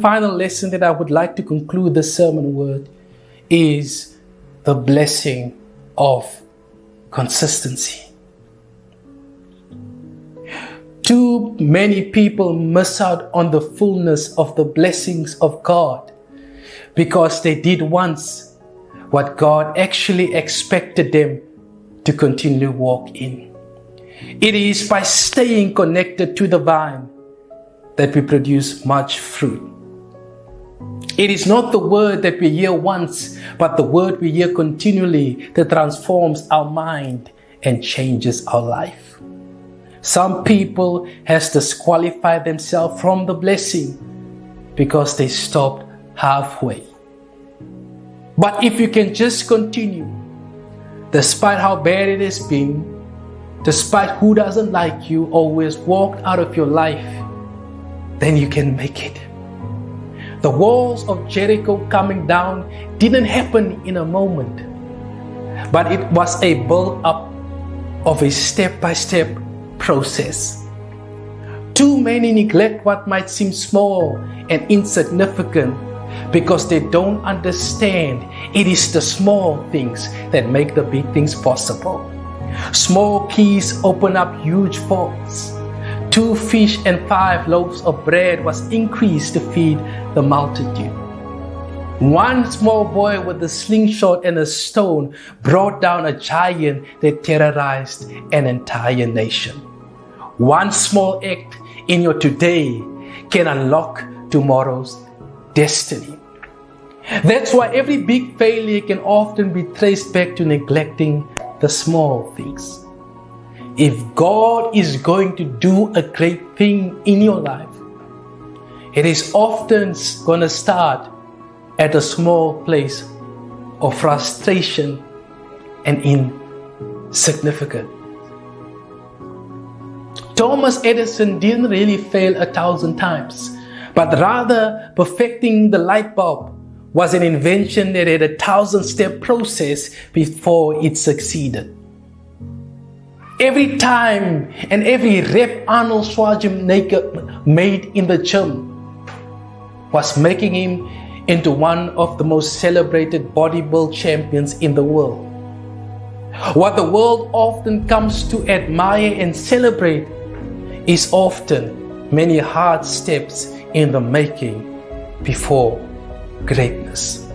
Final lesson that I would like to conclude the sermon with is the blessing of consistency. Too many people miss out on the fullness of the blessings of God because they did once what God actually expected them to continually walk in. It is by staying connected to the vine that we produce much fruit. It is not the word that we hear once, but the word we hear continually that transforms our mind and changes our life. Some people has disqualified themselves from the blessing because they stopped halfway. But if you can just continue, despite how bad it has been, despite who doesn't like you, always walked out of your life, then you can make it. The walls of Jericho coming down didn't happen in a moment, but it was a build-up of a step-by-step process. Too many neglect what might seem small and insignificant because they don't understand it is the small things that make the big things possible. Small keys open up huge vaults. 2 fish and 5 loaves of bread was increased to feed the multitude. 1 small boy with a slingshot and a stone brought down a giant that terrorized an entire nation. 1 small act in your today can unlock tomorrow's destiny. That's why every big failure can often be traced back to neglecting the small things. If God is going to do a great thing in your life, it is often going to start at a small place of frustration and insignificant. Thomas Edison didn't really fail 1,000 times, but rather perfecting the light bulb was an invention that had a 1,000-step process before it succeeded. Every time and every rep Arnold Schwarzenegger made in the gym was making him into one of the most celebrated bodybuilding champions in the world. What the world often comes to admire and celebrate is often many hard steps in the making before greatness.